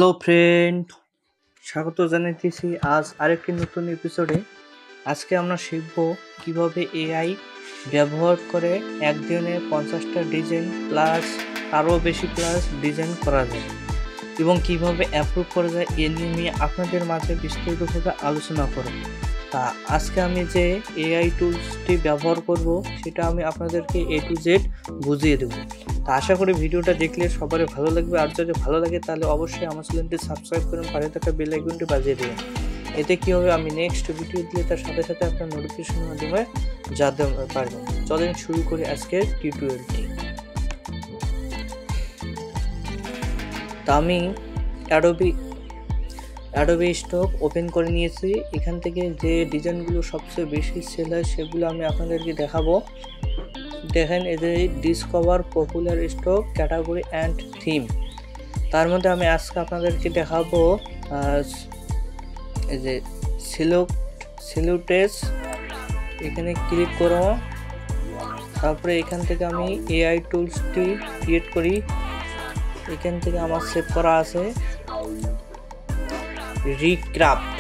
Hello friend, স্বাগত জানাইতেছি আজ আরেকটি নতুন এপিসোডে। আজকে আমরা শিখব কিভাবে এআই ব্যবহার করে একদিনে 50টা ডিজাইন প্লাস আরও বেশি প্লাস ডিজাইন করা যায় এবং কিভাবে অ্যাপ্রুভ করা যায় এ নিয়ে আমি আপনাদের মাঝে বিস্তারিতভাবে আলোচনা করব। তা আজকে আমি যে এআই টুলসটি ব্যবহার করব সেটা আমি আপনাদেরকে A to Z বুঝিয়ে দেবো। তা আশা করি ভিডিওটা দেখলে সবারই ভালো লাগবে, আর যদি ভালো লাগে তাহলে অবশ্যই আমার চ্যানেলটি সাবস্ক্রাইব করুন, পাশে থাকা বেল আইকনটি বাজিয়ে দেবেন। এতে কী হবে, আমি নেক্সট ভিডিও দিলে তার সাথে সাথে আপনার নোটিফিকেশনের মাধ্যমে জানতে পারবেন। চলেন শুরু করি আজকের টিউটোরিয়ালটি। তা আমি অ্যাডোবি স্টক ওপেন করে নিয়েছি। এখান থেকে যে ডিজাইনগুলো সবচেয়ে বেশি সেল হয় সেগুলো আমি আপনাদেরকে দেখাবো। দেখেন, এই যে discover popular stock category and theme, তার মধ্যে আমি আজকে আপনাদেরকে দেখাবো এই যে সিলুটেস। এখানে ক্লিক করো, তারপরে এখান থেকে আমি এআই টুলসটি ক্রিয়েট করি। এখান থেকে আমার সেভ করা আছে রিক্রাফট।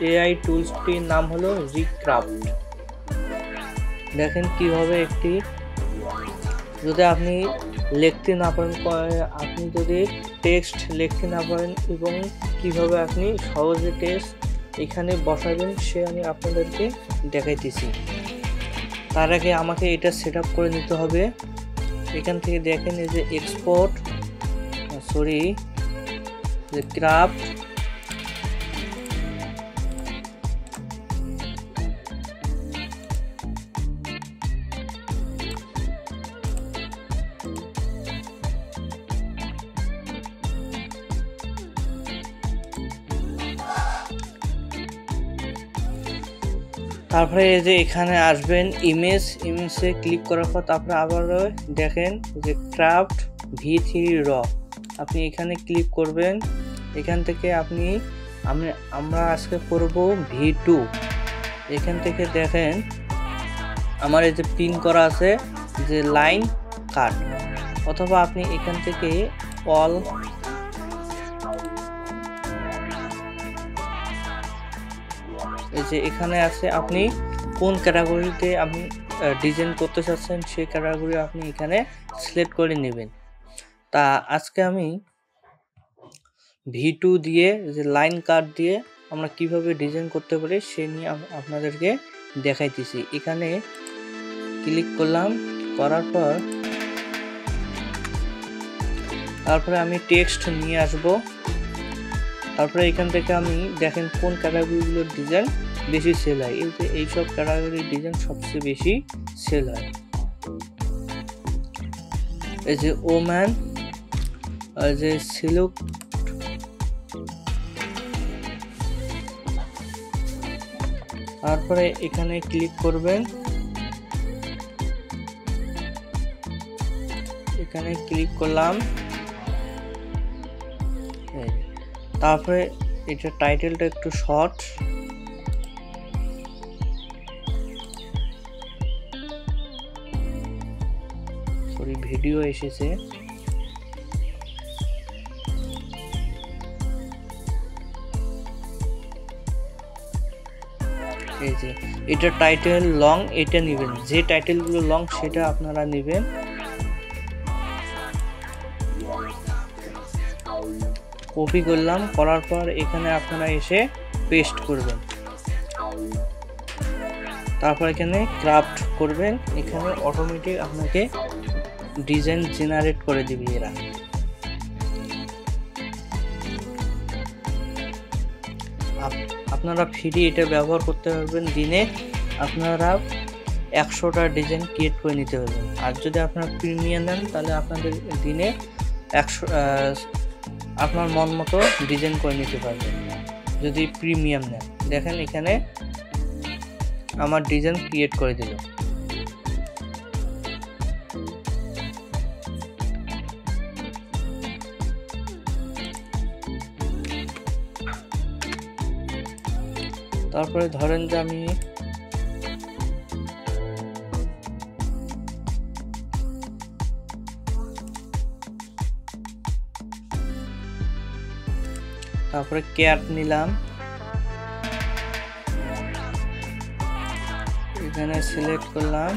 এআই টুলসটির নাম হলো রিক্রাফট। দেখেন কিভাবে একটি, যদি আপনি লিখতে না পারেন, আপনি যদি টেক্সট লিখতে না পারেন এবং কিভাবে আপনি সহজে টেক্সট এখানে বসাবেন সে আমি আপনাদেরকে দেখাইতেছি। তার আগে আমাকে এটা সেট আপ করে নিতে হবে। এখান থেকে দেখেন এই যে ক্রাফট। তারপরে এই যে এখানে আসবেন ইমেজে ক্লিক করার পর তারপরে আবারও দেখেন যে ক্রাফট V3 র, আপনি এখানে ক্লিক করবেন। এখান থেকে আমরা আজকে করব V2। এখান থেকে দেখেন আমার এই যে পিন করা আছে যে লাইন কাট, অথবা আপনি এখান থেকে অল এই যে এখানে আছে, আপনি কোন ক্যাটাগরিতে আপনি ডিজাইন করতে চাচ্ছেন সেই ক্যাটাগরি আপনি এখানে সিলেক্ট করে নেবেন। তা আজকে আমি V2 দিয়ে যে লাইন কাট দিয়ে আমরা কিভাবে ডিজাইন করতে পারি সে নিয়ে আপনাদেরকে দেখাইতেছি। এখানে ক্লিক করলাম, করার পর তারপরে আমি টেক্সট নিয়ে আসব। তারপরে এখান থেকে আমি দেখেন কোন ক্যাটাগরিগুলোর ডিজাইন বেশি সেল হয়। এইসব ক্যাটাগরির ডিজাইন সবচেয়ে বেশি সেল হয়। এই যে ওম্যান, যে সিল্ক, তারপরে এখানে ক্লিক করবেন। এখানে ক্লিক করলাম, তারপরে এটা টাইটেলটা একটু শর্ট, ভিডিও এসেছে। এই যে এটা টাইটেল লং, এটা নেবেন। যে টাইটেলগুলো লং সেটা আপনারা নেবেন। কপি করলাম, করার পর এখানে আপনারা এসে পেস্ট করবেন। তারপর এখানে ক্রাফট করবেন। এখানে অটোমেটিক আপনাকে ডিজাইন জেনারেট করে দিবে এরা। আপনারা ফ্রি এটা ব্যবহার করতে পারবেন। দিনে আপনারা 100টা ডিজাইন ক্রিয়েট করে নিতে পারবেন। আর যদি আপনারা প্রিমিয়াম নেন তাহলে আপনাদের দিনে 100 আপনার মন মতো ডিজাইন করে নিতে পারবেন যদি প্রিমিয়াম নেন। দেখেন এখানে আমার ডিজাইন ক্রিয়েট করে দিল। তারপরে ধরেন যে আমি তারপরে কেয়ার নিলাম, এখানে সিলেক্ট করলাম,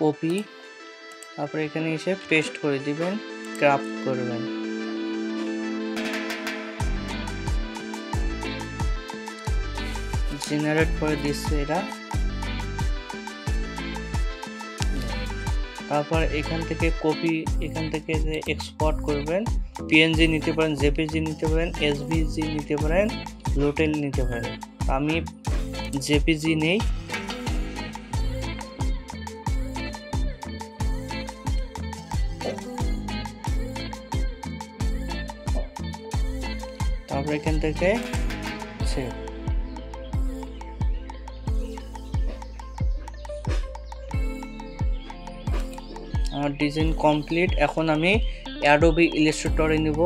কপি, তারপরে এখানে এসে পেস্ট করে দিবেন, ক্রাফট করবেন। জেনারেট করে দিচ্ছে এটা। তারপর এখান থেকে কপি, এখান থেকে যে এক্সপোর্ট করবেন, পিএনজি নিতে পারেন, জেপিজি নিতে পারেন, এসভিজি নিতে পারেন, লোটেল নিতে পারেন। আমি জেপিজি নেই। তারপর এখান থেকে সেভ। আমার ডিজাইন কমপ্লিট। এখন আমি অ্যাডোবি ইলাস্ট্রেটরে নিব।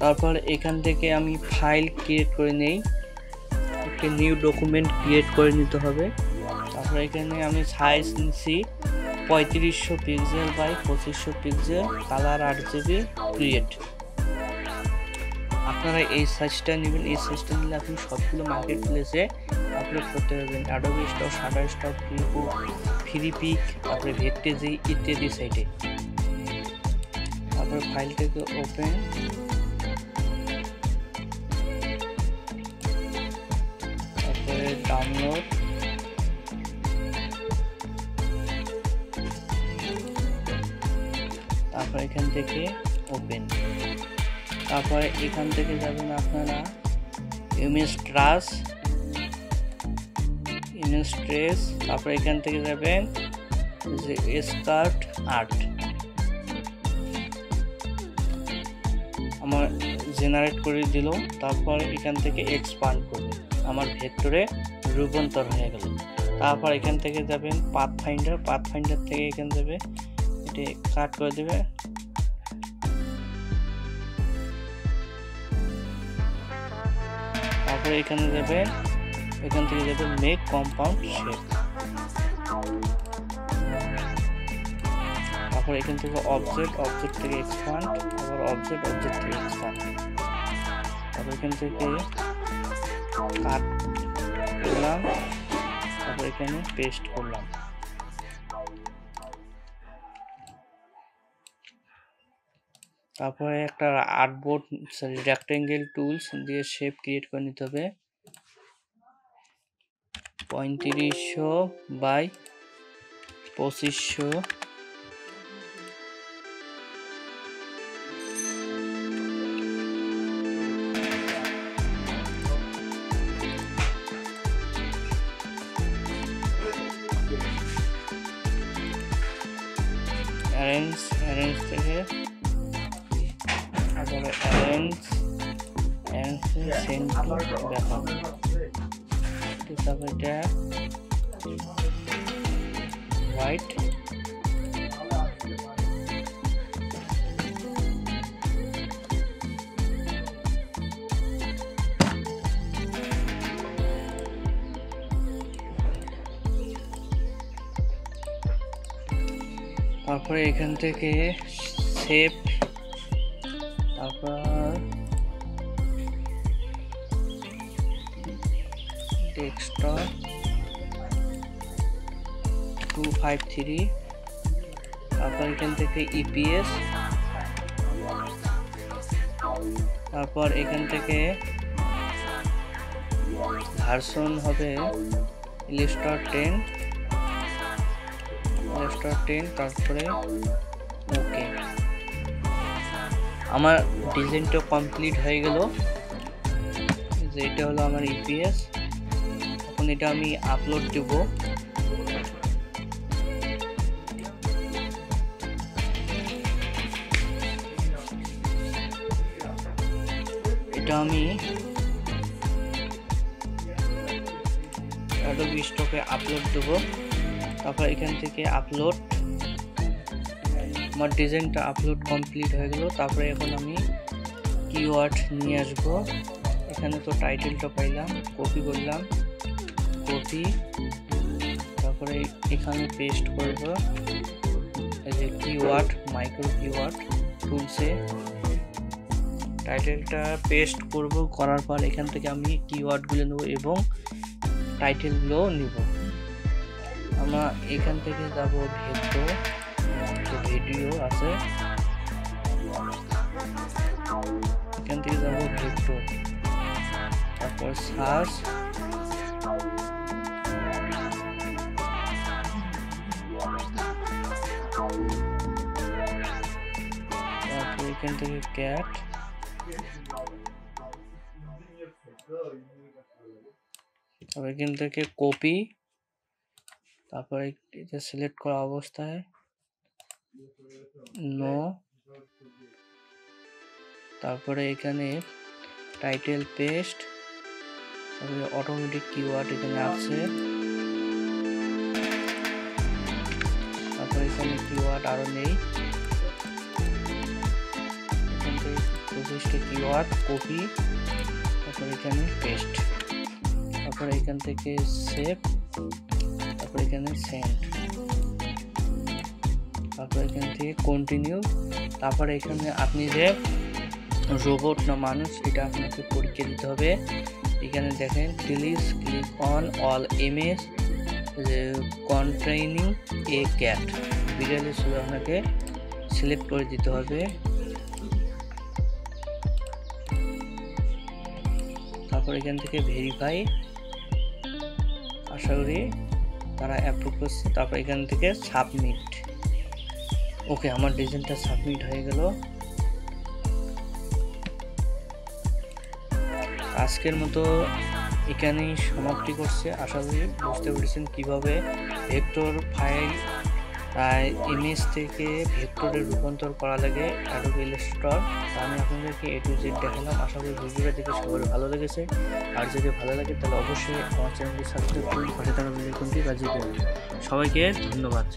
তারপর এখান থেকে আমি ফাইল ক্রিয়েট করে নেই, একটি নিউ ডকুমেন্ট ক্রিয়েট করে নিতে হবে। তারপর এখানে আমি সাইজ নিচ্ছি 3500 pixel by 2500 pixel, colour 8GB, create. আপনারা এই সাইজটা নেবেন। এই সাইজটা নিলে আপনি সবগুলো মার্কেট প্লেসে আপলোড করতে পারবেন, অ্যাডোবি স্টক, শাটারস্টক, ফ্রিপিক, তারপরে ভেক্টেজি ইত্যাদি সাইটে। তারপরে ফাইলটাকে ওপেন, তারপরে ডাউনলোড, তারপর এখান থেকে ওপেন। তারপরে এখান থেকে যাবেন আপনারা ইমেজ ট্রেস, তারপর এখান থেকে যাবেন যে স্কার্ট আর্ট। আমার জেনারেট করে দিল। তারপর এখান থেকে এক্সপান্ড করবে, আমার ভেক্টরে রূপান্তর হয়ে গেল। তারপর এখান থেকে যাবেন পাথফাইন্ডার থেকে এখানে যাবে, এটি কাট করে দেবে। তারপরে এখানে যাবে, এখান থেকে যাবে মেক কম্পাউন্ড শেপ। তারপর এখান থেকে অবজেক্ট থেকে এক্সপান্ড, আবার অবজেক্ট থেকে এক্সপান্ড। তারপর এখান থেকে কাট করলাম, তারপর এখানে পেস্ট করলাম। তারপরে একটা আর্টবোর্ড রেক্টেঙ্গেল টুলস দিয়ে শেপ ক্রিয়েট করে নিতে হবে। 3500 বাই 2500, অ্যারেঞ্জ থেকে তারপরে অ্যারেঞ্জ সেন্টার দেখা, তারপরে এটা হোয়াইট, তারপরে এখান থেকে শেপ, তারপর ডেস্কটপ 253, তারপর এখান থেকে ইপিএস, তারপর এখান থেকে ভার্সন হবে ইলাস্ট্রেটর 10, তারপরে ওকে। আমার ডিজাইনটা কমপ্লিট হয়ে গেল। যে এটা হলো আমার ইপিএস। এখন এটা আমি আপলোড দেব। এটা আমি স্টকে আপলোড দেবো। তারপর এখান থেকে আপলোড, আমার ডিজাইনটা আপলোড কমপ্লিট হয়ে গেল। তারপরে এখন আমি কিওয়ার্ড নিয়ে আসবো। এখানে তো টাইটেলটা পাইলাম, কপি করলাম, কপি, তারপরে এখানে পেস্ট করব। এই যে কিওয়ার্ড, মাইক্রো কিওয়ার্ড টুলসে টাইটেলটা পেস্ট করব। করার পর এখান থেকে আমি কিওয়ার্ডগুলো নেব এবং টাইটেলগুলো নিব। আমরা এখান থেকে যাব ভেক্টর, ভিডিও আছে, এখান থেকে যাব ভেক্টর, তারপর সার্চ, তারপর এখান থেকে ক্যাট, তারপর এখান থেকে কপি, তারপর এটা সিলেক্ট করা অবস্থায় নো, তারপরে এখানে টাইটেল পেস্ট, তারপরে অটোমেটিক কিওয়ার্ড এখানে আছে, তারপরে এখানে কিওয়ার্ড আরো নেই, এখান থেকে 25টা কিওয়ার্ড কপি, তারপরে এখানে পেস্ট, তারপরে এখান থেকে সেভ, তারপরে এখানে সেন্ড, তারপর এখান থেকে কন্টিনিউ। তারপরে এখানে আপনি যে রোবট না মানুষ এটা আপনাকে পরীক্ষা দিতে হবে। এখানে দেখেন please click on all image containing A cat, বিড়ালের শুধু আপনাকে সিলেক্ট করে দিতে হবে। তারপর এখান থেকে ভেরিফাই, আশা করি তারা অ্যাপ্রুভ করছে। তারপর এখান থেকে সাবমিট। ওকে, আমার ডিজাইনটা সাবমিট হয়ে গেল। আজকের মতো এখানেই সমাপ্তি করছে। আশা করি বুঝতে পেরেছেন কিভাবে ভেক্টর ফাইল ইমেজ থেকে ভেক্টরে রূপান্তর করা লাগে অ্যাডোবি ইলাস্ট্রেটর। আমি আপনাদেরকে A to Z দেখালাম। আশা করি ভিডিওটা দেখে সবার ভালো লেগেছে। আর যদি ভালো লাগে তাহলে অবশ্যই আমার চ্যানেলটি সাবস্ক্রাইব করুন, পাশে থাকা বেল আইকনটি বাজিয়ে দিন। সবাইকে ধন্যবাদ।